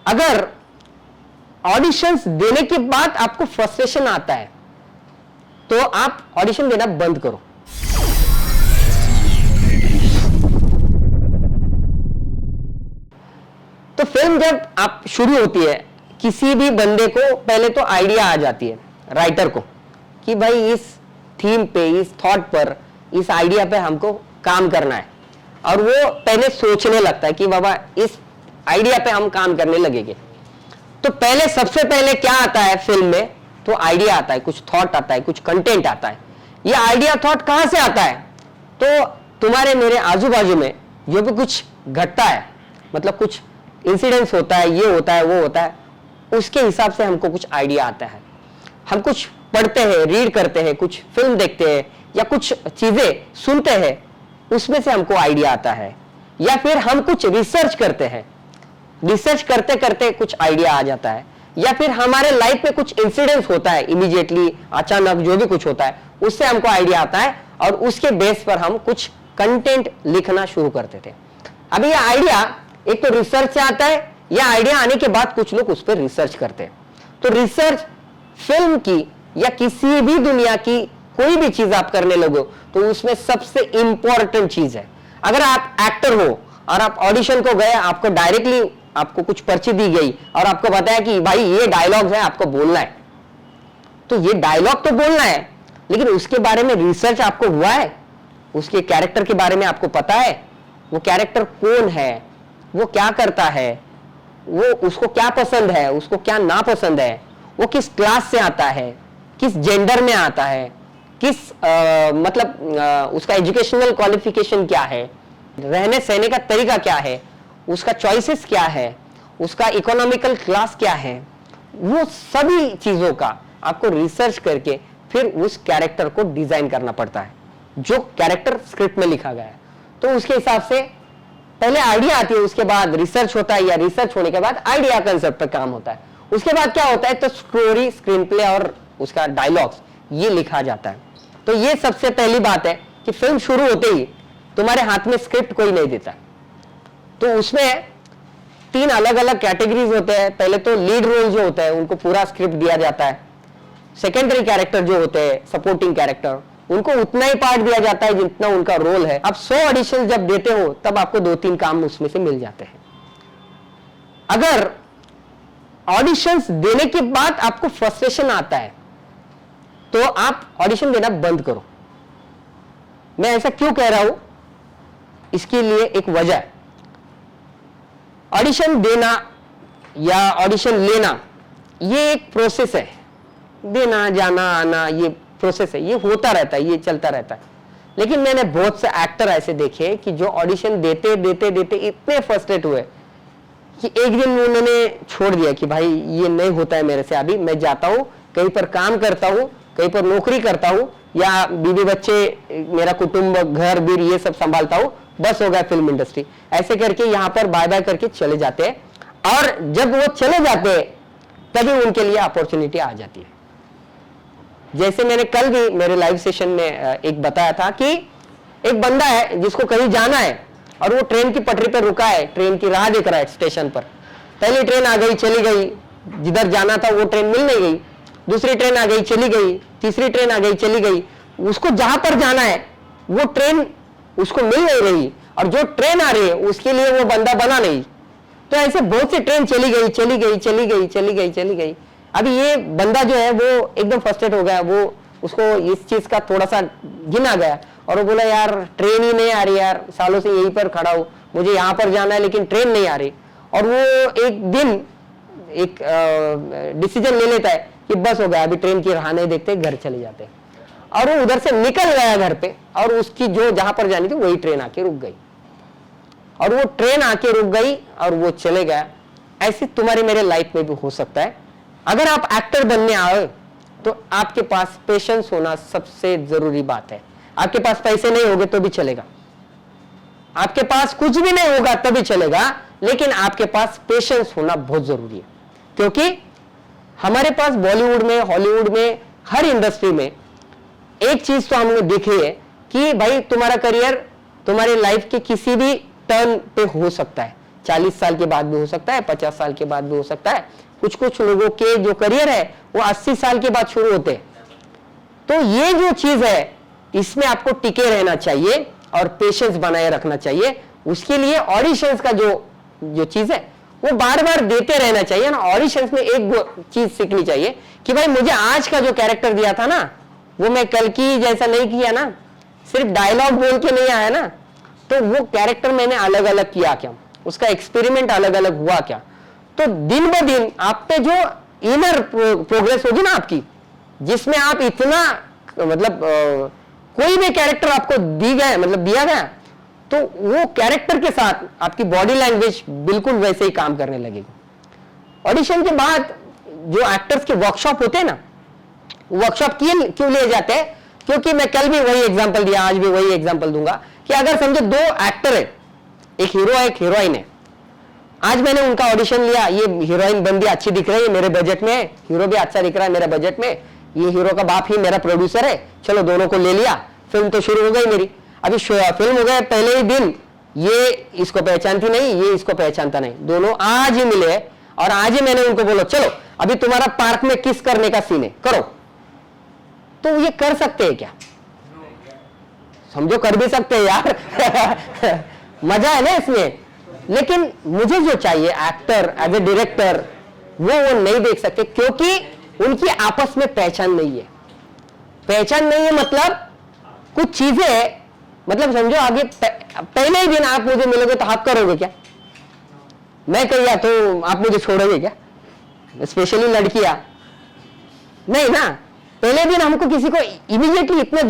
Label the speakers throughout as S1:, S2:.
S1: अगर ऑडिशंस देने के बाद आपको फ्रस्ट्रेशन आता है तो आप ऑडिशन देना बंद करो। तो फिल्म जब आप शुरू होती है, किसी भी बंदे को पहले तो आइडिया आ जाती है, राइटर को, कि भाई इस थीम पे, इस थॉट पर, इस आइडिया पे हमको काम करना है, और वो पहले सोचने लगता है कि बाबा इस आइडिया पे हम काम करने लगेंगे। तो पहले, सबसे पहले क्या आता है फिल्म में? तो आइडिया आता है, कुछ थॉट आता है, कुछ कंटेंट आता है। ये आइडिया थॉट कहां से आता है? तो तुम्हारे मेरे आजू बाजू में जो भी कुछ घटता है, मतलब कुछ इंसिडेंट्स होता है, ये होता है, वो होता है, उसके हिसाब से हमको कुछ आइडिया आता है। हम कुछ पढ़ते हैं, रीड करते हैं, कुछ फिल्म देखते हैं या कुछ चीजें सुनते हैं, उसमें से हमको आइडिया आता है। या फिर हम कुछ रिसर्च करते हैं, रिसर्च करते करते कुछ आइडिया आ जाता है। या फिर हमारे लाइफ में कुछ इंसिडेंट्स होता है, इमीडिएटली, अचानक जो भी कुछ होता है, उससे हमको आइडिया आता है और उसके बेस पर हम कुछ कंटेंट लिखना शुरू करते थे। अभी ये आइडिया एक तो रिसर्च से आता है, या आइडिया आने के बाद कुछ लोग उस पर रिसर्च करते हैं। तो रिसर्च फिल्म की या किसी भी दुनिया की कोई भी चीज आप करने लगो तो उसमें सबसे इंपॉर्टेंट चीज है, अगर आप एक्टर हो और आप ऑडिशन को गए, आपको डायरेक्टली आपको कुछ पर्ची दी गई और आपको बताया कि भाई ये डायलॉग्स है, आपको बोलना है, तो ये डायलॉग तो बोलना है, लेकिन उसके बारे में रिसर्च आपको हुआ है, उसके कैरेक्टर के बारे में आपको पता है, वो कैरेक्टर कौन है, वो क्या करता है, वो उसको क्या पसंद है, उसको क्या नापसंद है, वो किस क्लास से आता है, किस जेंडर में आता है, किस उसका एजुकेशनल क्वालिफिकेशन क्या है, रहने सहने का तरीका क्या है, उसका चॉइसेस क्या है, उसका इकोनॉमिकल क्लास क्या है, वो सभी चीजों का आपको रिसर्च करके फिर उस कैरेक्टर को डिजाइन करना पड़ता है, जो कैरेक्टर स्क्रिप्ट में लिखा गया है। तो उसके हिसाब से पहले आइडिया आती है, उसके बाद रिसर्च होता है, या रिसर्च होने के बाद आइडिया कंसेप्ट पर काम होता है। उसके बाद क्या होता है? तो स्टोरी, स्क्रीन प्ले और उसका डायलॉग्स ये लिखा जाता है। तो ये सबसे पहली बात है कि फिल्म शुरू होते ही तुम्हारे हाथ में स्क्रिप्ट कोई नहीं देता। तो उसमें 3 अलग अलग कैटेगरीज होते हैं। पहले तो लीड रोल जो होता है उनको पूरा स्क्रिप्ट दिया जाता है। सेकेंडरी कैरेक्टर जो होते हैं, सपोर्टिंग कैरेक्टर, उनको उतना ही पार्ट दिया जाता है जितना उनका रोल है। अब 100 ऑडिशन जब देते हो तब आपको 2-3 काम उसमें से मिल जाते हैं। अगर ऑडिशंस देने के बाद आपको फ्रस्ट्रेशन आता है तो आप ऑडिशन देना बंद करो। मैं ऐसा क्यों कह रहा हूं, इसके लिए एक वजह है। ऑडिशन देना या ऑडिशन लेना ये एक प्रोसेस है, देना, जाना, आना, ये प्रोसेस है, ये होता रहता है, ये चलता रहता है। लेकिन मैंने बहुत से एक्टर ऐसे देखे कि जो ऑडिशन देते देते देते इतने फ्रस्ट्रेट हुए कि एक दिन उन्होंने छोड़ दिया कि भाई ये नहीं होता है मेरे से, अभी मैं जाता हूं, कहीं पर काम करता हूं, कहीं पर नौकरी करता हूं, या बीवी बच्चे, मेरा कुटुंब, घर बीर ये सब संभालता हूं, बस हो गया फिल्म इंडस्ट्री। ऐसे करके यहां पर बाय बाय करके चले जाते हैं, और जब वो चले जाते हैं तभी उनके लिए अपॉर्चुनिटी आ जाती है। जैसे मैंने कल भी मेरे लाइव सेशन में एक बताया था कि एक बंदा है जिसको कहीं जाना है और वो ट्रेन की पटरी पर रुका है, ट्रेन की राह देख रहा है स्टेशन पर। पहली ट्रेन आ गई, चली गई, जिधर जाना था वो ट्रेन मिल नहीं गई, दूसरी ट्रेन आ गई, चली गई, तीसरी ट्रेन आ गई, चली गई। उसको जहां पर जाना है वो ट्रेन उसको मिल नहीं रही, और जो ट्रेन आ रही है उसके लिए वो बंदा बना नहीं। तो ऐसे बहुत सी ट्रेन चली गई, चली गई, चली गई, चली गई, चली गई। अभी ये बंदा जो है वो एकदम फ्रस्ट्रेट हो गया, वो उसको इस चीज का थोड़ा सा घिन आ गया, और वो बोला यार ट्रेन ही नहीं आ रही यार, सालों से यहीं पर खड़ा हूं, मुझे यहाँ पर जाना है लेकिन ट्रेन नहीं आ रही। और वो एक दिन एक डिसीजन ले लेता है कि बस हो गया, अभी ट्रेन की राह नहीं देखते, घर चले जाते हैं। और वो उधर से निकल गया घर पे, और उसकी जो जहां पर जानी थी वही ट्रेन आके रुक गई, और वो ट्रेन आके रुक गई और वो चले गया। ऐसे तुम्हारी मेरे लाइफ में भी हो सकता है। अगर आप एक्टर बनने आए तो आपके पास पेशेंस होना सबसे जरूरी बात है। आपके पास पैसे नहीं होंगे तो भी चलेगा, आपके पास कुछ भी नहीं होगा तभी चलेगा, लेकिन आपके पास पेशेंस होना बहुत जरूरी है। क्योंकि हमारे पास बॉलीवुड में, हॉलीवुड में, हर इंडस्ट्री में एक चीज तो हमने देखी है कि भाई तुम्हारा करियर तुम्हारी लाइफ के किसी भी टर्न पे हो सकता है, 40 साल के बाद भी हो सकता है, 50 साल के बाद भी हो सकता है। कुछ कुछ लोगों के जो करियर है वो 80 साल के बाद शुरू होते हैं। तो ये जो चीज है इसमें आपको टिके रहना चाहिए और पेशेंस बनाए रखना चाहिए। उसके लिए ऑडिशंस का जो चीज है वो बार बार देते रहना चाहिए ना। ऑडिशंस में एक चीज सीखनी चाहिए कि भाई मुझे आज का जो कैरेक्टर दिया था ना वो मैं कल की जैसा नहीं किया ना, सिर्फ डायलॉग बोल के नहीं आया ना, तो वो कैरेक्टर मैंने अलग अलग किया क्या, उसका एक्सपेरिमेंट अलग अलग हुआ क्या। तो दिन ब दिन आप पे जो इनर प्रोग्रेस होगी ना आपकी, जिसमें आप इतना मतलब कोई भी कैरेक्टर आपको दिया गया तो वो कैरेक्टर के साथ आपकी बॉडी लैंग्वेज बिल्कुल वैसे ही काम करने लगेगी। ऑडिशन के बाद जो एक्टर्स के वर्कशॉप होते हैं ना, वर्कशॉप क्यों लिए जाते हैं? क्योंकि मैं कल भी वही एग्जांपल दिया, आज भी वही एग्जांपल दूंगा कि अगर समझो दो एक्टर है, एक हीरो है एक हीरोइन है। आज मैंने उनका ऑडिशन लिया, ये हीरोइन बंदी अच्छी दिख रही है मेरे बजट में, हीरो भी अच्छा दिख रहा है मेरे बजट में, ये हीरो का बाप ही मेरा प्रोड्यूसर है, चलो दोनों को ले लिया, फिल्म तो शुरू हो गई मेरी। अभी फिल्म हो गए पहले ही दिन, ये इसको पहचानती नहीं, ये इसको पहचानता नहीं, दोनों आज ही मिले और आज ही मैंने उनको बोला चलो अभी तुम्हारा पार्क में किस करने का सीन है, करो। तो ये कर सकते हैं क्या? समझो कर भी सकते हैं यार मजा है ना इसमें। लेकिन मुझे जो चाहिए एक्टर एज ए डायरेक्टर वो नहीं देख सकते, क्योंकि उनकी आपस में पहचान नहीं है। पहचान नहीं है मतलब कुछ चीजें, मतलब समझो आगे पहले ही दिन आप मुझे मिलोगे तो आप करोगे क्या? मैं कहिया तो आप मुझे छोड़ोगे क्या? स्पेशली लड़कियां नहीं ना। पहले दिन हमको किसी को इमीडिएटली इतना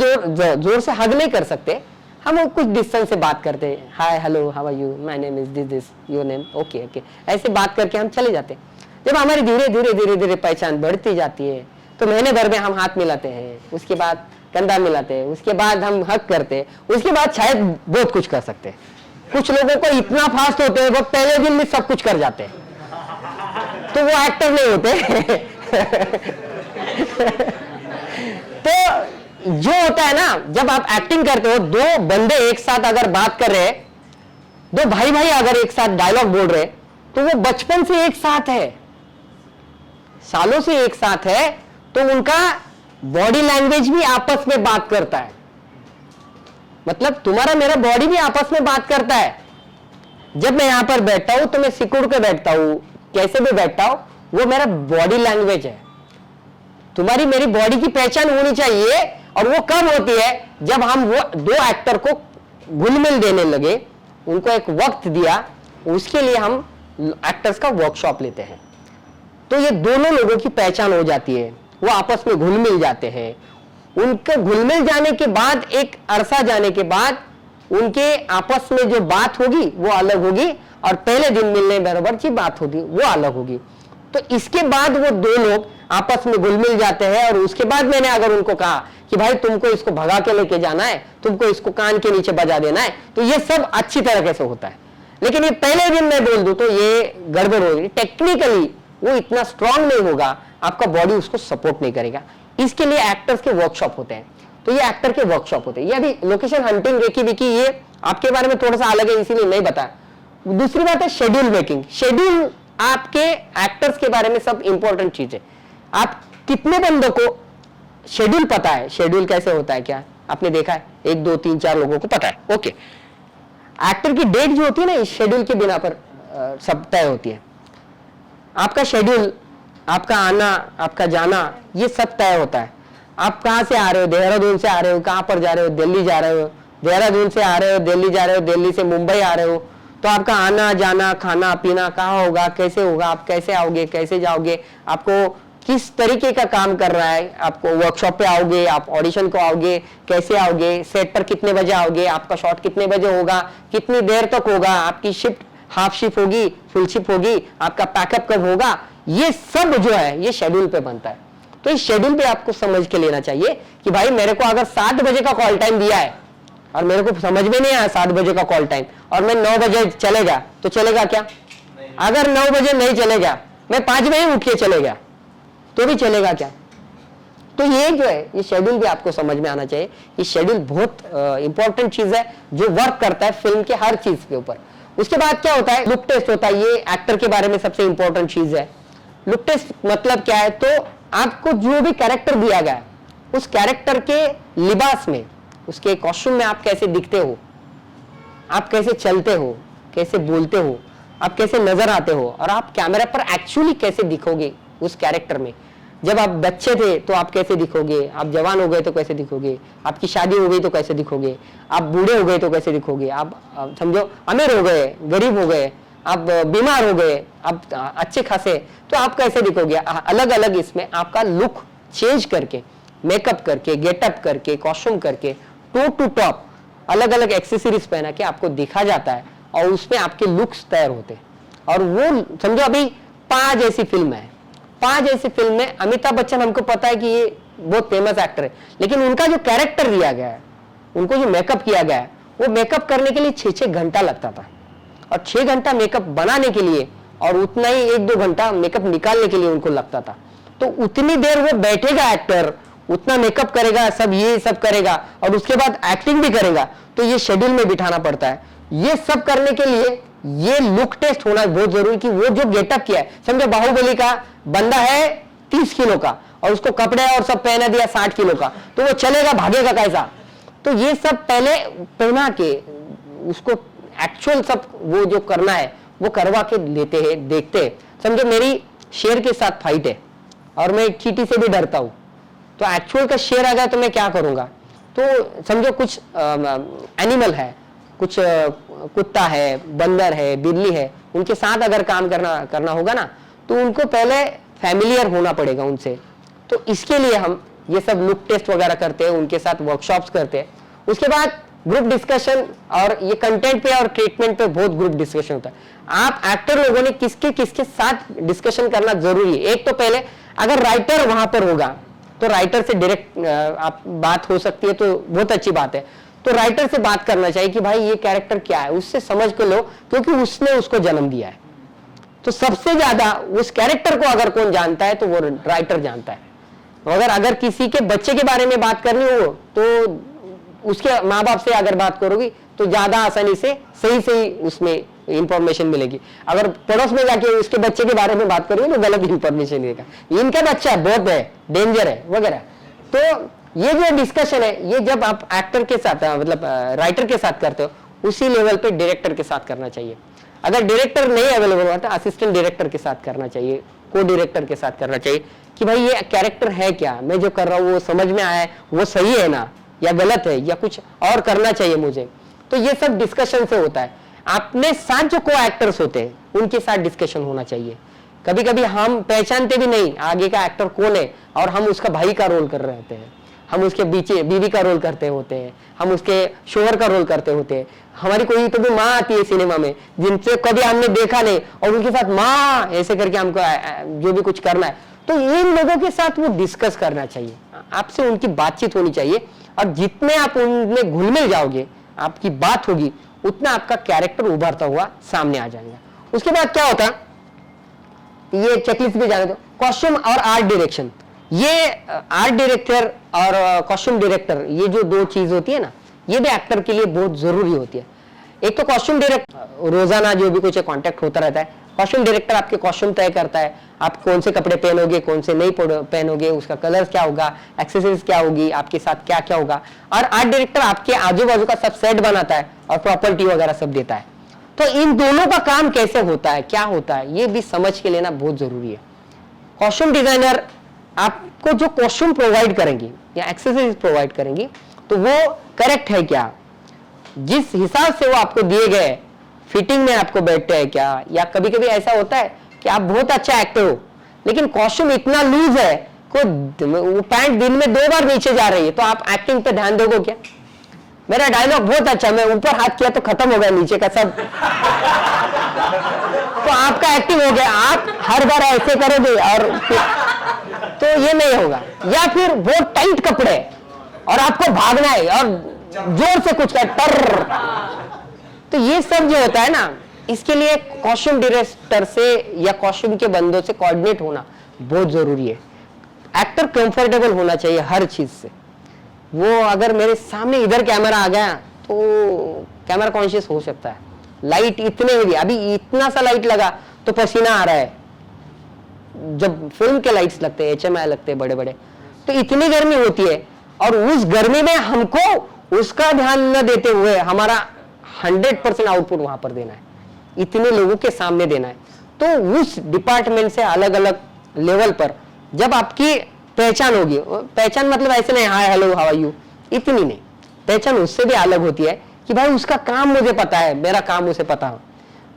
S1: जोर से हग नहीं कर सकते, हम कुछ डिस्टेंस से बात करते हैं, hi hello how are you, my name is this your name, okay okay, ऐसे बात करके हम चले जाते हैं। जब हमारी धीरे धीरे धीरे धीरे पहचान बढ़ती जाती है तो महीने भर में हम हाथ मिलाते हैं, उसके बाद कंधा मिलाते हैं, उसके बाद हम हक करते हैं, उसके बाद शायद बहुत कुछ कर सकते हैं। कुछ लोगों को इतना फास्ट होते हैं वो पहले दिन में सब कुछ कर जाते हैं, तो वो एक्टर नहीं होते तो जो होता है ना, जब आप एक्टिंग करते हो, दो बंदे एक साथ अगर बात कर रहे हैं, दो भाई भाई अगर एक साथ डायलॉग बोल रहे, तो वो बचपन से एक साथ है, सालों से एक साथ है, तो उनका बॉडी लैंग्वेज भी आपस में बात करता है। मतलब तुम्हारा मेरा बॉडी भी आपस में बात करता है। जब मैं यहां पर बैठता हूं तो मैं सिकुड़ के बैठता हूं, कैसे भी बैठता हूं, वो मेरा बॉडी लैंग्वेज है। तुम्हारी मेरी बॉडी की पहचान होनी चाहिए, और वो कब होती है? जब हम वो दो एक्टर को घुल मिल देने लगे, उनको एक वक्त दिया, उसके लिए हम एक्टर्स का वर्कशॉप लेते हैं, तो ये दोनों लोगों की पहचान हो जाती है, वो आपस में घुल मिल जाते हैं। उनके घुल मिल जाने के बाद, एक अरसा जाने के बाद, उनके आपस में जो बात होगी वो अलग होगी, और पहले दिन मिलने बराबर की बात होगी वो अलग होगी। तो इसके बाद वो दो लोग आपस में घुल मिल जाते हैं, और उसके बाद मैंने अगर उनको कहा कि भाई तुमको इसको भगा के लेके जाना है, तुमको इसको कान के नीचे बजा देना है, तो ये सब अच्छी तरह से होता है। लेकिन ये पहले दिन मैं बोल दूं तो ये गड़बड़ होगी, टेक्निकली वो इतना स्ट्रांग नहीं होगा, आपका बॉडी उसको सपोर्ट नहीं करेगा। इसके लिए एक्टर्स के वर्कशॉप होते हैं, तो ये एक्टर के वर्कशॉप होते हैं। ये अभी लोकेशन हंटिंग, रेकी विकी, ये आपके बारे में थोड़ा सा अलग है, इसीलिए नहीं बताया। दूसरी बात है शेड्यूल मेकिंग। शेड्यूल आपके एक्टर्स के बारे में सब इंपॉर्टेंट चीज है। आप कितने बंदों को शेड्यूल पता है, शेड्यूल कैसे होता है, क्या आपने देखा है? 1 2 3 4 लोगों को पता है, ओके। एक्टर की डेट जो होती है ना, इस शेड्यूल के बिना पर सब तय होती है। आपका शेड्यूल, आपका आना, आपका जाना, ये सब तय होता है। आप कहां से आ रहे हो? देहरादून से आ रहे हो, कहां पर जा रहे हो? दिल्ली जा रहे हो, देहरादून से आ रहे हो, दिल्ली जा रहे हो, दिल्ली से मुंबई आ रहे हो, तो आपका आना जाना, खाना पीना कहाँ होगा, कैसे होगा, आप कैसे आओगे, कैसे जाओगे, आपको किस तरीके का काम कर रहा है, आपको वर्कशॉप पे आओगे, आप ऑडिशन को आओगे, कैसे आओगे, सेट पर कितने बजे आओगे, आपका शॉट कितने बजे होगा, कितनी देर तक होगा, आपकी शिफ्ट हाफ शिफ्ट होगी, फुल शिफ्ट होगी, आपका पैकअप कब होगा, ये सब जो है ये शेड्यूल पे बनता है। तो इस शेड्यूल पे आपको समझ के लेना चाहिए कि भाई मेरे को अगर 7 बजे का कॉल टाइम दिया है और मेरे को समझ में नहीं आया 7 बजे का कॉल टाइम, और मैं 9 बजे चलेगा तो चलेगा क्या? अगर 9 बजे नहीं चलेगा, मैं 5 बजे उठ के चलेगा तो भी चलेगा क्या? तो ये जो है ये शेड्यूल भी आपको समझ में आना चाहिए। ये शेड्यूल बहुत इंपॉर्टेंट चीज है जो वर्क करता है फिल्म के हर चीज के ऊपर। उसके बाद क्या होता है, लुक टेस्ट होता है। ये एक्टर के बारे में सबसे इंपॉर्टेंट चीज है। लुक टेस्ट मतलब क्या है, तो आपको जो भी कैरेक्टर दिया गया है उस कैरेक्टर के लिबास में, उसके कॉस्ट्यूम में आप कैसे दिखते हो, आप कैसे चलते हो, कैसे बोलते हो, आप कैसे नजर आते हो, और आप कैमरा पर एक्चुअली कैसे दिखोगे उस कैरेक्टर में। जब आप बच्चे थे तो आप कैसे दिखोगे, आप जवान हो गए तो कैसे दिखोगे, आपकी शादी हो गई तो कैसे दिखोगे, आप बूढ़े हो गए तो कैसे दिखोगे, आप समझो अमीर हो गए, गरीब हो गए, आप बीमार हो गए, आप अच्छे खासे, तो आप कैसे दिखोगे। अलग अलग इसमें आपका लुक चेंज करके, मेकअप करके, गेटअप करके, कॉस्ट्यूम करके, टॉप टू टॉप अलग अलग एक्सेसरीज पहना के आपको दिखा जाता है, और उसमें आपके लुक्स तैयार होते हैं। और वो समझो अभी 5 ऐसी फिल्म है, 5 ऐसी फिल्म में अमिताभ बच्चन, हमको पता है कि ये बहुत फेमस एक्टर है, लेकिन उनका जो कैरेक्टर दिया गया है, उनको जो मेकअप किया गया है, वो मेकअप करने के लिए 6-6 घंटा लगता था, और 6 घंटा मेकअप बनाने के लिए और उतना ही 1-2 घंटा मेकअप निकालने के लिए उनको लगता था। तो उतनी देर वो बैठेगा एक्टर, उतना मेकअप करेगा, सब ये सब करेगा, और उसके बाद एक्टिंग भी करेगा, तो ये शेड्यूल में बिठाना पड़ता है। ये सब करने के लिए ये लुक टेस्ट होना बहुत जरूरी, कि वो जो गेटअप किया है, समझो बाहुबली का बंदा है 30 किलो का, और उसको कपड़े और सब पहना दिया 60 किलो का, तो वो चलेगा भागेगा कैसा। तो ये सब पहले पहना के उसको एक्चुअल सब वो जो करना है वो करवा के लेते हैं, देखते हैं। समझो मेरी शेर के साथ फाइट है और मैं चींटी से भी डरता हूं, तो एक्चुअल का शेर आ गया तो मैं क्या करूंगा। तो समझो कुछ एनिमल है, कुछ कुत्ता है, बंदर है, बिल्ली है, उनके साथ अगर काम करना होगा ना, तो उनको पहले फैमिलियर होना पड़ेगा उनसे। तो इसके लिए हम ये सब लुक टेस्ट वगैरह करते हैं, उनके साथ वर्कशॉप्स करते हैं। उसके बाद ग्रुप डिस्कशन, और ये कंटेंट पे और ट्रीटमेंट पे बहुत ग्रुप डिस्कशन होता है। आप एक्टर लोगों ने किसके किसके साथ डिस्कशन करना जरूरी है। एक तो पहले अगर राइटर वहां पर होगा तो राइटर से डायरेक्ट आप बात हो सकती है, तो बहुत अच्छी बात है। तो राइटर से बात करना चाहिए कि भाई ये कैरेक्टर क्या है, उससे समझ के लो, क्योंकि उसने उसको जन्म दिया है। तो सबसे ज्यादा उस कैरेक्टर को अगर कौन जानता है तो वो राइटर जानता है। अगर किसी के बच्चे के बारे में बात करनी हो तो उसके माँ बाप से अगर बात करोगी तो ज्यादा आसानी से सही उसमें इंफॉर्मेशन मिलेगी। अगर पड़ोस में जाके उसके बच्चे के बारे में बात करोगे तो गलत इंफॉर्मेशन मिलेगा, इनका बच्चा बहुत है, डेंजर है वगैरह। तो ये जो डिस्कशन है, ये जब आप एक्टर के साथ मतलब राइटर के साथ करते हो, उसी लेवल पे डायरेक्टर के साथ करना चाहिए। अगर डायरेक्टर नहीं अवेलेबल हुआ तो असिस्टेंट डायरेक्टर के साथ करना चाहिए, को डायरेक्टर के साथ करना चाहिए, कि भाई ये कैरेक्टर है क्या, मैं जो कर रहा हूँ वो समझ में आया है, वो सही है ना, या गलत है, या कुछ और करना चाहिए मुझे। तो ये सब डिस्कशन से होता है। अपने साथ जो को एक्टर्स होते हैं उनके साथ डिस्कशन होना चाहिए। कभी कभी हम पहचानते भी नहीं आगे का एक्टर कौन है, और हम उसका भाई का रोल कर रहे होते हैं, हम उसके बीवी का रोल करते होते हैं, हम उसके शोहर का रोल करते होते हैं। हमारी कोई तो भी माँ आती है सिनेमा में जिनसे कभी हमने देखा नहीं, और उनके साथ माँ ऐसे करके हमको जो भी कुछ करना है, तो इन लोगों के साथ वो डिस्कस करना चाहिए, आपसे उनकी बातचीत होनी चाहिए। और जितने आप उनमें घुल मिल जाओगे, आपकी बात होगी, उतना आपका कैरेक्टर उभरता हुआ सामने आ जाएगा। उसके बाद क्या होता है, ये चेकलिस्ट भी जाने दो। कॉस्ट्यूम और आर्ट डायरेक्शन, ये आर्ट डायरेक्टर और कॉस्ट्यूम डायरेक्टर, ये जो दो चीज होती है ना, ये भी एक्टर के लिए बहुत जरूरी होती है। एक तो कॉस्ट्यूम डायरेक्टर रोजाना जो भी कुछ कांटेक्ट होता रहता है, कॉस्ट्यूम डायरेक्टर आपके कॉस्ट्यूम तय करता है, आप कौन से कपड़े पहनोगे, कौन से नहीं पहनोगे, उसका कलर क्या होगा, एक्सेसरीज क्या होगी, आपके साथ क्या क्या होगा। और आर्ट डायरेक्टर आपके आजू बाजू का सब सेट बनाता है और प्रॉपर्टी वगैरह सब देता है। तो इन दोनों का काम कैसे होता है, क्या होता है, ये भी समझ के लेना बहुत जरूरी है। कॉस्ट्यूम डिजाइनर आपको जो कॉस्ट्यूम प्रोवाइड करेंगी या एक्सेसरीज प्रोवाइड करेंगी, तो वो करेक्ट है क्या, जिस हिसाब से वो आपको दिए गए फिटिंग में आपको बैठते हैं क्या। या कभी कभी ऐसा होता है कि आप बहुत अच्छा एक्टर हो लेकिन कॉस्ट्यूम इतना लूज है को वो पैंट दिन में 2 बार नीचे जा रही है, तो आप एक्टिंग पे ध्यान दोगे क्या। मेरा डायलॉग बहुत अच्छा, मैं ऊपर हाथ किया तो खत्म हो गया नीचे का सब तो आपका एक्टिंग हो गया, आप हर बार ऐसे करोगे और तो ये नहीं होगा। या फिर वो टाइट कपड़े और आपको भागना है और जोर से कुछ कर, तो ये सब जो होता है ना, इसके लिए कॉस्ट्यूम डायरेक्टर से या कॉस्ट्यूम के बंदों से कोऑर्डिनेट होना बहुत जरूरी है। एक्टर कंफर्टेबल होना चाहिए हर चीज से। वो अगर मेरे सामने इधर कैमरा आ गया तो कैमरा कॉन्शियस हो सकता है, लाइट इतने हेवी, अभी इतना सा लाइट लगा तो पसीना आ रहा है, जब फिल्म के लाइट्स लगते हैं, HMI लगते हैं बड़े बड़े, तो इतनी गर्मी होती है, और उस गर्मी में हमको उसका ध्यान न देते हुए हमारा 100% आउटपुट वहां पर देना है, इतने लोगों के सामने देना है। तो उस डिपार्टमेंट से अलग अलग लेवल पर जब आपकी पहचान होगी, पहचान मतलब ऐसे नहीं hi hello how are you, इतनी नहीं, पहचान उससे भी अलग होती है कि भाई उसका काम मुझे पता है, मेरा काम उसे पता हो,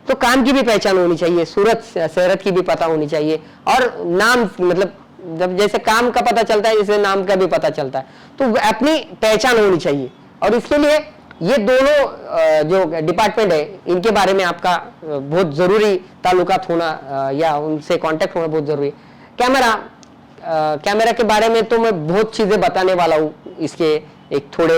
S1: तो काम की भी पहचान होनी चाहिए, सूरत सेहरत की भी पता होनी चाहिए, और नाम मतलब जब जैसे काम का पता चलता है जैसे नाम का भी पता चलता है, तो अपनी पहचान होनी चाहिए। और इसके लिए ये दोनों जो डिपार्टमेंट है इनके बारे में आपका बहुत जरूरी ताल्लुकात होना या उनसे कांटेक्ट होना बहुत जरूरी है। कैमरा के बारे में तो मैं बहुत चीजें बताने वाला हूँ, इसके एक थोड़े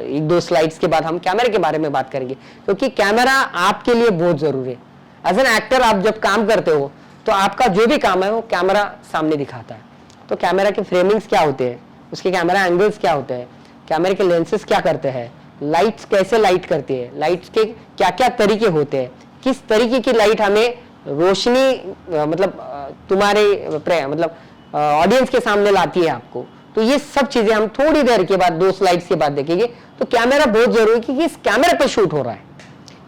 S1: 1-2 स्लाइड्स के बाद हम कैमरे के बारे में बात करेंगे, क्योंकि कैमरा आपके लिए बहुत जरूरी है। एज एन एक्टर आप जब काम करते हो तो आपका जो भी काम है वो कैमरा सामने दिखाता है। तो कैमरा के फ्रेमिंग्स क्या होते हैं, उसके कैमरा एंगल्स क्या होते हैं, कैमरे के लेंसेज क्या करते हैं, लाइट्स कैसे लाइट करती है, लाइट्स के क्या क्या तरीके होते हैं, किस तरीके की लाइट हमें रोशनी मतलब तुम्हारे मतलब ऑडियंस के सामने लाती है आपको। तो ये सब चीजें हम थोड़ी देर के बाद 2 स्लाइड्स के बाद देखेंगे। तो कैमरा बहुत जरूरी है कि इस कैमरे पे शूट हो रहा है,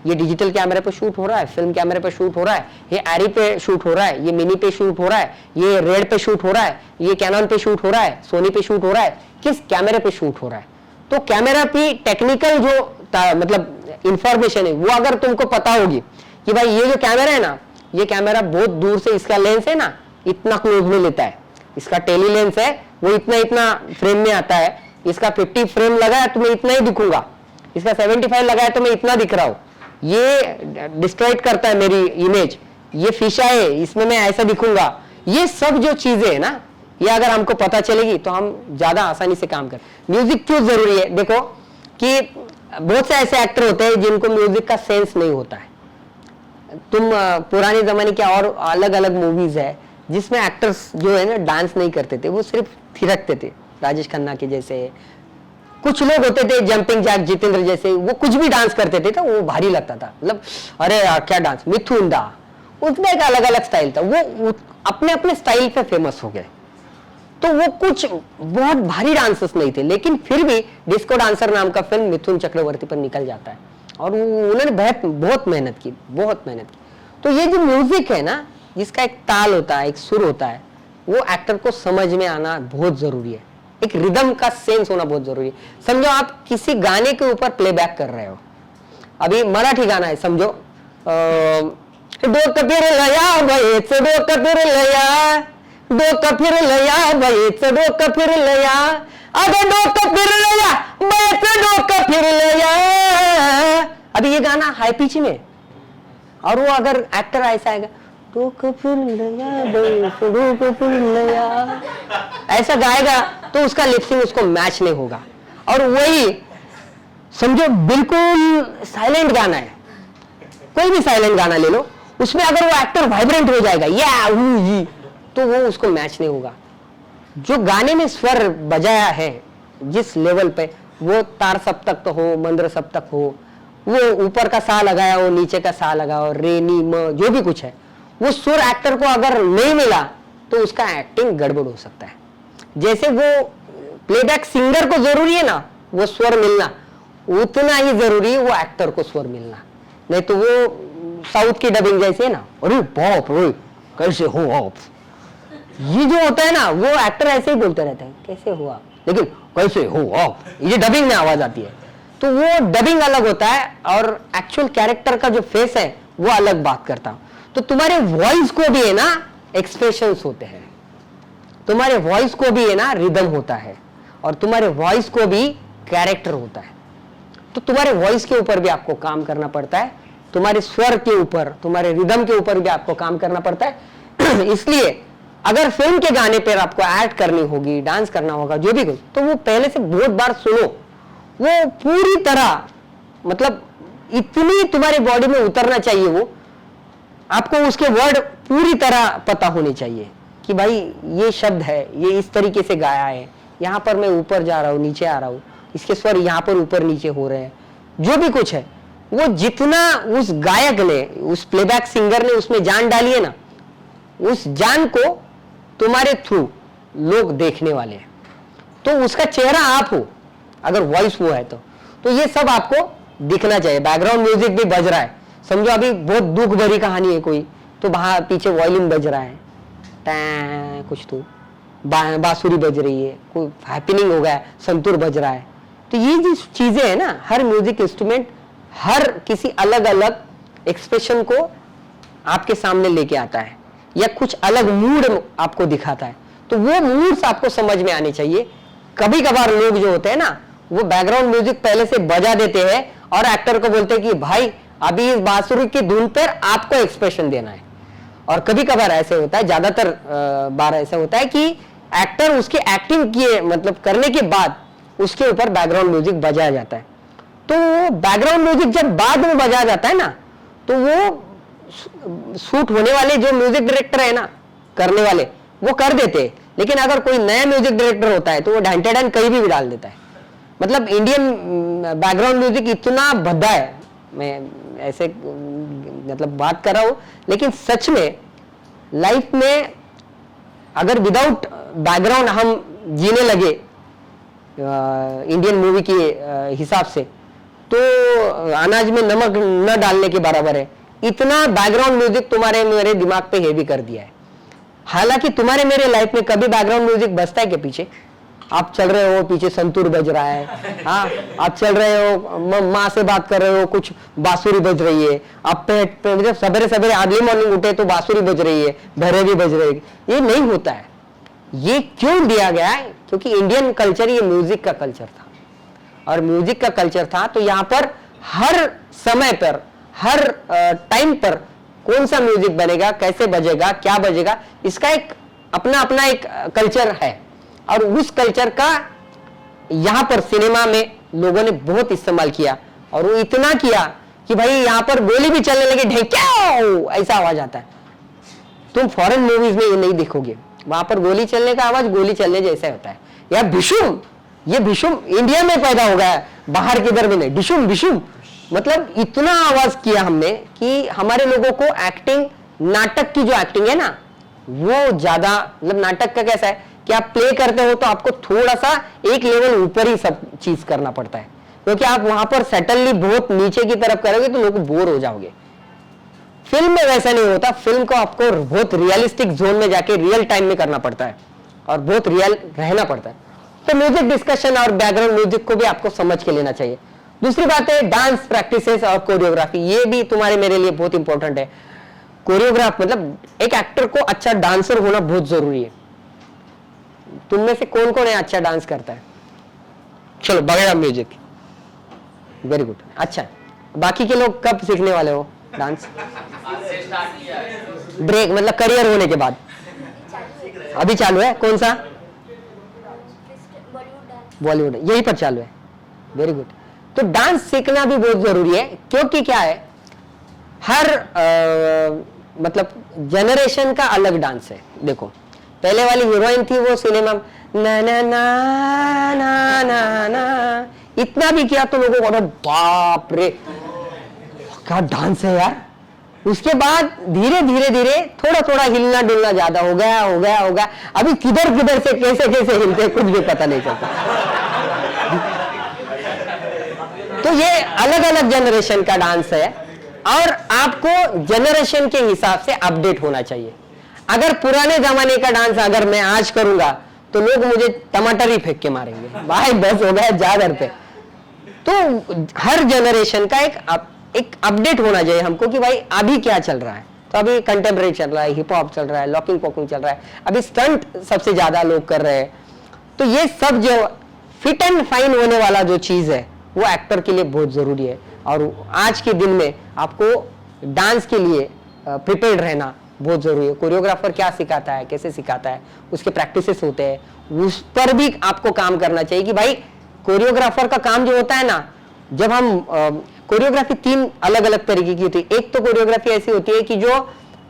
S1: ये डिजिटल कैमरे पे शूट हो रहा है, फिल्म कैमरे पे शूट हो रहा है, ये एरी पे शूट हो रहा है, ये मिनी पे शूट हो रहा है, ये रेड पे शूट हो रहा है, ये कैनन पे शूट हो रहा है, सोनी पे शूट हो रहा है, किस कैमरे पे शूट हो रहा है। तो कैमरा की टेक्निकल जो मतलब इंफॉर्मेशन है वो अगर तुमको पता होगी कि भाई ये जो कैमरा है ना, ये कैमरा बहुत दूर से इसका लेंस है ना इतना क्लोज में लेता है, इसका टेली लेंस है वो इतना इतना फ्रेम में आता है, इसका 50 फ्रेम लगा है तो मैं इतना ही दिखूंगा, इसका 75 लगा है तो मैं इतना दिख रहा हूं, ये डिस्ट्रॉइट करता है मेरी इमेज, ये फीशा है इसमें मैं ऐसा दिखूंगा। ये सब जो चीजें है ना, ये अगर हमको पता चलेगी तो हम ज्यादा आसानी से काम कर। म्यूजिक क्यों जरूरी है, देखो कि बहुत से ऐसे एक्टर होते हैं जिनको म्यूजिक का सेंस नहीं होता है। तुम पुराने जमाने के और अलग अलग मूवीज है जिसमें एक्टर्स जो है ना डांस नहीं करते थे, वो सिर्फ थिरकते थे, राजेश खन्ना के जैसे कुछ लोग होते थे, जंपिंग जैक जितेंद्र जैसे, वो कुछ भी डांस करते थे तो वो भारी लगता था, मतलब अरे यार क्या डांस, मिथुन दा, उसमें एक अलग अलग स्टाइल था, वो अपने अपने स्टाइल पे फेमस हो गए। तो वो कुछ बहुत भारी डांसर्स नहीं थे, लेकिन फिर भी डिस्को डांसर नाम का फिल्म मिथुन चक्रवर्ती पर निकल जाता है, और उन्होंने बहुत मेहनत की, बहुत मेहनत की। तो ये जो म्यूजिक है ना, जिसका एक ताल होता है, एक सुर होता है, वो एक्टर को समझ में आना बहुत जरूरी है, एक रिदम का सेंस होना बहुत जरूरी है। समझो आप किसी गाने के ऊपर प्लेबैक कर रहे हो, अभी मराठी गाना है, समझो डोकं फिरलया बाईचं डोकं फिरलया, डोकं फिरलया बाईचं डोकं फिरलया, अगं डोकं फिरलया बाईचं डोकं फिरलया। अभी ये गाना हाई पिच में, और वो अगर एक्टर ऐसा आएगा डोकं फिरलया बाईचं डोकं फिरलया ऐसा गाएगा तो उसका लिपसिंग उसको मैच नहीं होगा। और वही समझो बिल्कुल साइलेंट गाना है, कोई भी साइलेंट गाना ले लो, उसमें अगर वो एक्टर वाइब्रेंट हो जाएगा या तो वो उसको मैच नहीं होगा। जो गाने में स्वर बजाया है जिस लेवल पे, वो तार सप्तक तो हो, मंद्र सप्तक हो, वो ऊपर का सा लगाया हो, नीचे का सा लगा हो, रे नी म जो भी कुछ है, वो सुर एक्टर को अगर नहीं मिला तो उसका एक्टिंग गड़बड़ हो सकता है। जैसे वो प्लेबैक सिंगर को जरूरी है ना वो स्वर मिलना, उतना ही जरूरी है वो एक्टर को स्वर मिलना। नहीं तो वो साउथ की डबिंग जैसे है ना, अरे बाप रे कैसे हो आप, ये जो होता है ना वो एक्टर ऐसे ही बोलते रहते हैं कैसे हो आप, लेकिन कैसे हो आप ये डबिंग में आवाज आती है। तो वो डबिंग अलग होता है और एक्चुअल कैरेक्टर का जो फेस है वो अलग बात करता है। तो तुम्हारे वॉइस को भी है ना एक्सप्रेशंस होते हैं, तुम्हारे वॉइस को भी है ना रिदम होता है, और तुम्हारे वॉइस को भी कैरेक्टर होता है। तो तुम्हारे वॉइस के ऊपर भी आपको काम करना पड़ता है, तुम्हारे स्वर के ऊपर, तुम्हारे रिदम के ऊपर भी आपको काम करना पड़ता है। इसलिए अगर फिल्म के गाने पर आपको ऐड करनी होगी, डांस करना होगा, जो भी कुछ, तो वो पहले से बहुत बार सुनो, वो पूरी तरह मतलब इतनी तुम्हारी बॉडी में उतरना चाहिए, वो आपको उसके वर्ड पूरी तरह पता होने चाहिए कि भाई ये शब्द है, ये इस तरीके से गाया है, यहाँ पर मैं ऊपर जा रहा हूँ, नीचे आ रहा हूँ, इसके स्वर यहाँ पर ऊपर नीचे हो रहे हैं, जो भी कुछ है वो जितना उस गायक ने, उस प्लेबैक सिंगर ने उसमें जान डाली है ना, उस जान को तुम्हारे थ्रू लोग देखने वाले हैं। तो उसका चेहरा आप हो, अगर वॉइस वो है तो ये सब आपको दिखना चाहिए। बैकग्राउंड म्यूजिक भी बज रहा है, समझो अभी बहुत दुख भरी कहानी है कोई, तो बाहर पीछे वॉल्यूम बज रहा है, कुछ तो बांसुरी बज रही है, कोई हैपनिंग हो गया, संतूर बज रहा है। तो ये जो चीजें है ना, हर म्यूजिक इंस्ट्रूमेंट हर किसी अलग अलग एक्सप्रेशन को आपके सामने लेके आता है, या कुछ अलग मूड आपको दिखाता है। तो वो मूड्स आपको समझ में आने चाहिए। कभी कभार लोग जो होते हैं ना, वो बैकग्राउंड म्यूजिक पहले से बजा देते हैं और एक्टर को बोलते हैं कि भाई अभी इस बांसुरी की धुन पर आपको एक्सप्रेशन देना है। और कभी कभार ऐसे होता है, ज्यादातर बार ऐसा होता है कि एक्टर उसकी एक्टिंग किए मतलब करने के बाद उसके ऊपर बैकग्राउंड म्यूजिक बजाया जाता है। तो वो बैकग्राउंड म्यूजिक जब बाद में बजाया जाता है ना, तो वो शूट होने वाले जो म्यूजिक डायरेक्टर है ना, करने वाले, वो कर देते हैं। लेकिन अगर कोई नया म्यूजिक डायरेक्टर होता है तो वो ढांटेडन कहीं भी डाल देता है। मतलब इंडियन बैकग्राउंड म्यूजिक इतना भद्दा है, मैं ऐसे मतलब बात कर रहा हूं, लेकिन सच में लाइफ में अगर बैकग्राउंड हम जीने लगे इंडियन मूवी के हिसाब से, तो अनाज में नमक न डालने के बराबर है। इतना बैकग्राउंड म्यूजिक तुम्हारे मेरे दिमाग पे हेवी कर दिया है। हालांकि तुम्हारे मेरे लाइफ में कभी बैकग्राउंड म्यूजिक बजता है के पीछे, आप चल रहे हो पीछे संतूर बज रहा है, हाँ आप चल रहे हो माँ से बात कर रहे हो, कुछ बांसुरी बज रही है, आप पे जब सवेरे सवेरे अर्ली मॉर्निंग उठे तो बांसुरी बज रही है, भैरवी बज रही है। ये नहीं होता है। ये क्यों दिया गया है? क्योंकि इंडियन कल्चर ये म्यूजिक का कल्चर था, और म्यूजिक का कल्चर था तो यहाँ पर हर समय पर, हर टाइम पर कौन सा म्यूजिक बनेगा, कैसे बजेगा, क्या बजेगा, इसका एक अपना अपना एक कल्चर है। और उस कल्चर का यहां पर सिनेमा में लोगों ने बहुत इस्तेमाल किया, और वो इतना किया कि भाई यहां पर गोली भी चलने लगी, ढेक्याओ ऐसा आवाज आता है। तुम फॉरेन मूवीज में ये नहीं देखोगे, वहां पर गोली चलने का आवाज गोली चलने जैसा होता है। या भीषुम, ये भीषुम इंडिया में पैदा हो गया है, बाहर किधर भी नहीं। डिशुम डिशुम मतलब इतना आवाज किया हमने कि हमारे लोगों को एक्टिंग, नाटक की जो एक्टिंग है ना, वो ज्यादा, मतलब नाटक का कैसा है कि आप प्ले करते हो तो आपको थोड़ा सा एक लेवल ऊपर ही सब चीज करना पड़ता है, क्योंकि आप वहां पर सेटलली बहुत नीचे की तरफ करोगे तो लोग बोर हो जाओगे। फिल्म में वैसा नहीं होता। फिल्म को आपको बहुत रियलिस्टिक जोन में जाके रियल टाइम में करना पड़ता है, और बहुत रियल रहना पड़ता है। तो म्यूजिक डिस्कशन और बैकग्राउंड म्यूजिक को भी आपको समझ के लेना चाहिए। दूसरी बात है डांस प्रैक्टिसेस और कोरियोग्राफी। ये भी तुम्हारे मेरे लिए बहुत इंपॉर्टेंट है। कोरियोग्राफ मतलब एक एक्टर को अच्छा डांसर होना बहुत जरूरी है। तुम में से कौन कौन है अच्छा डांस करता है? चलो बगैर म्यूजिक, वेरी गुड। अच्छा, बाकी के लोग कब सीखने वाले हो डांस? ब्रेक मतलब करियर होने के बाद? अभी चालू है। कौन सा? बॉलीवुड, यही पर चालू है। Very good. तो डांस सीखना भी बहुत जरूरी है, क्योंकि क्या है, हर मतलब जनरेशन का अलग डांस है। देखो, पहले वाली हीरोइन थी, वो सिनेमा ना ना ना ना ना ना इतना भी किया तो लोगों को अरे बाप रे क्या डांस है यार। उसके बाद धीरे धीरे धीरे थोड़ा थोड़ा हिलना डुलना ज्यादा हो गया हो गया हो गया। अभी किधर किधर से कैसे कैसे हिलते कुछ भी पता नहीं चलता। तो ये अलग अलग जनरेशन का डांस है, और आपको जनरेशन के हिसाब से अपडेट होना चाहिए। अगर पुराने जमाने का डांस अगर मैं आज करूंगा तो लोग मुझे टमाटर ही फेंक के मारेंगे, भाई बस हो गया जा घर पे। तो हर जनरेशन का एक अपडेट होना चाहिए हमको कि भाई अभी क्या चल रहा है। तो अभी कंटेम्परेरी चल रहा है, हिप हॉप चल रहा है, लॉकिंग पॉकिंग चल रहा है, अभी स्टंट सबसे ज्यादा लोग कर रहे हैं। तो ये सब जो फिट एंड फाइन होने वाला जो चीज है वो एक्टर के लिए बहुत जरूरी है। और आज के दिन में आपको डांस के लिए प्रिपेयर्ड रहना बहुत जरूरी है। कोरियोग्राफर क्या सिखाता है, कैसे सिखाता है, उसके प्रैक्टिसेस होते हैं, उस पर भी आपको काम करना चाहिए कि भाई कोरियोग्राफर का काम जो होता है ना, जब हम कोरियोग्राफी तीन अलग अलग तरीके की होती है। एक तो कोरियोग्राफी ऐसी होती है कि जो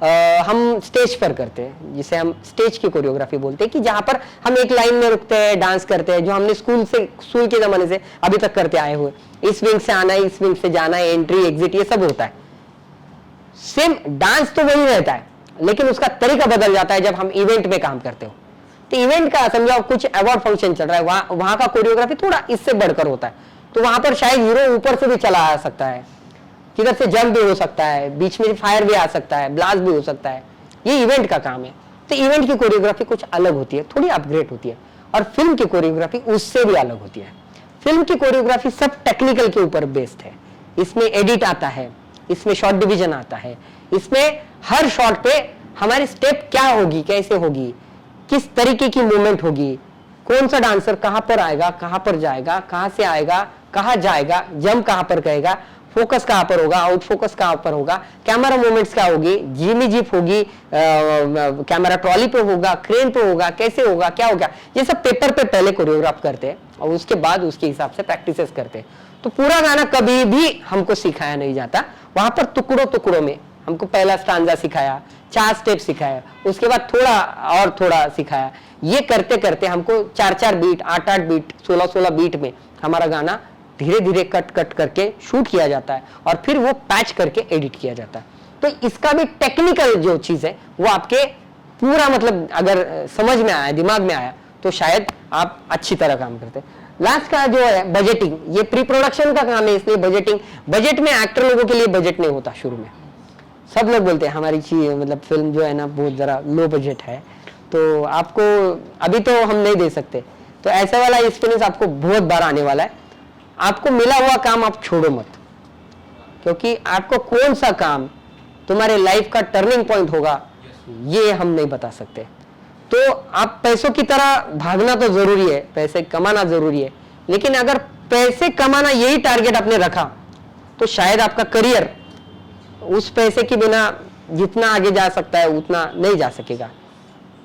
S1: हम स्टेज पर करते हैं, जिसे हम स्टेज की कोरियोग्राफी बोलते हैं, कि जहां पर हम एक लाइन में रुकते हैं, डांस करते हैं, जो हमने स्कूल के जमाने से अभी तक करते आए हुए। इस विंग से आना है, इस विंग से जाना है, एंट्री एग्जिट, ये सब होता है। सेम डांस तो वही रहता है, लेकिन उसका तरीका बदल जाता है जब हम इवेंट में काम करते हो। तो इवेंट का समझो कुछ अवार्ड फंक्शन चल रहा है, वहां का कोरियोग्राफी थोड़ा इससे बढ़कर होता है। तो वहां पर शायद हीरो ऊपर से भी चला आ सकता है, किधर से जंप भी हो सकता है, बीच में फायर भी आ सकता है, ब्लास्ट भी हो सकता है। ये इवेंट का काम है। तो इवेंट की कोरियोग्राफी कुछ अलग होती है, थोड़ी अपग्रेड होती है। और फिल्म की कोरियोग्राफी उससे भी अलग होती है। फिल्म की कोरियोग्राफी सब टेक्निकल के ऊपर बेस्ड है। इसमें एडिट आता है, इसमें शॉट डिवीजन आता है, इसमें हर शॉट पे हमारी स्टेप क्या होगी, कैसे होगी, किस तरीके की मूवमेंट होगी, कौन सा डांसर कहां पर आएगा, कहां पर जाएगा, कहां से आएगा, कहां जाएगा, जंप कहां पर करेगा, फोकस कहां पर होगा, आउट फोकस कहां पर होगा, कैमरा मूवमेंट्स क्या होगी, जिमी जिप होगी, कैमरा ट्रॉली पे होगा, क्रेन पे होगा, कैसे होगा, क्या होगा, ये सब पेपर पे पहले कोरियोग्राफ करते हैं और उसके बाद उसके हिसाब से प्रैक्टिसेस करते हैं। तो पूरा गाना कभी भी हमको सिखाया नहीं जाता, वहां पर टुकड़ों टुकड़ों में हमको पहला स्टांजा सिखाया, 4 स्टेप सिखाया, उसके बाद थोड़ा और थोड़ा सिखाया। ये करते करते हमको 4-4 बीट, 8-8 बीट, 16-16 बीट में हमारा गाना धीरे धीरे कट कट करके शूट किया जाता है और फिर वो पैच करके एडिट किया जाता है। तो इसका भी टेक्निकल जो चीज है वो आपके पूरा मतलब अगर समझ में आया, दिमाग में आया, तो शायद आप अच्छी तरह काम करते हैं। लास्ट का जो है बजटिंग, ये प्री प्रोडक्शन का काम है, इसलिए बजटिंग, बजट में एक्टर लोगों के लिए बजट नहीं होता। शुरू में सब लोग बोलते हैं हमारी चीज मतलब फिल्म जो है ना बहुत जरा लो बजट है, तो आपको अभी तो हम नहीं दे सकते। तो ऐसा वाला एक्सपीरियंस आपको बहुत बार आने वाला है। आपको मिला हुआ काम आप छोड़ो मत, क्योंकि आपको कौन सा काम तुम्हारे लाइफ का टर्निंग पॉइंट होगा ये हम नहीं बता सकते। तो आप पैसों की तरह भागना तो जरूरी है, पैसे कमाना जरूरी है, लेकिन अगर पैसे कमाना यही टारगेट आपने रखा तो शायद आपका करियर उस पैसे के बिना जितना आगे जा सकता है उतना नहीं जा सकेगा।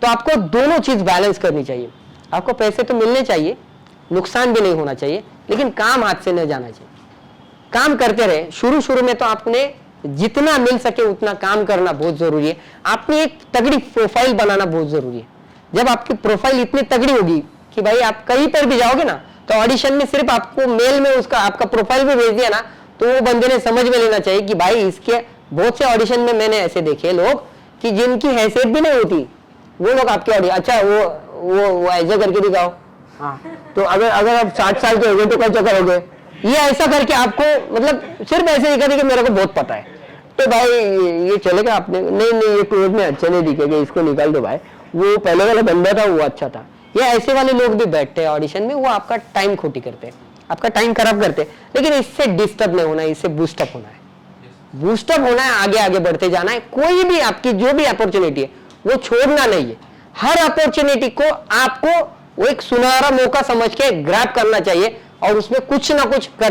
S1: तो आपको दोनों चीज बैलेंस करनी चाहिए। आपको पैसे तो मिलने चाहिए, नुकसान भी नहीं होना चाहिए, लेकिन काम हाथ से नहीं जाना चाहिए। काम करते रहे। शुरू शुरू में तो आपने जितना मिल सके उतना काम करना बहुत जरूरी है। आपने एक तगड़ी प्रोफाइल बनाना बहुत जरूरी है। जब आपकी प्रोफाइल इतनी तगड़ी होगी कि भाई आप कहीं पर भी जाओगे ना, तो ऑडिशन में सिर्फ आपको मेल में उसका आपका प्रोफाइल भी भेज दिया ना, तो वो बंदे ने समझ में लेना चाहिए कि भाई इसके बहुत से ऑडिशन में मैंने ऐसे देखे लोग कि जिनकी हैसियत भी नहीं होती, वो लोग आपके ऑडिशन, अच्छा वो ऐसा करके दिखाओ, हाँ तो अगर आप 60 साल के हो गए तो कैसे करोगे, ये ऐसा करके आपको मतलब सिर्फ ऐसे दिखा कि मेरे को बहुत पता है, तो भाई ये चलेगा। आपने नहीं ये क्लोज में अच्छा नहीं दिखेगा, इसको निकाल दो भाई, वो पहले वाला बंदा था वो अच्छा था। ये ऐसे वाले लोग भी बैठते हैं ऑडिशन में, वो आपका टाइम खोटी करते हैं, आपका टाइम खराब करते हैं। लेकिन इससे डिस्टर्ब नहीं होना है, इससे बूस्टअप होना है। बूस्टअप होना है, आगे आगे बढ़ते जाना है। कोई भी आपकी जो भी अपॉर्चुनिटी है वो छोड़ना नहीं है। हर अपॉर्चुनिटी को आपको वो एक सुनहरा मौका समझ के ग्रैब करना चाहिए और उसमें कुछ ना कुछ कर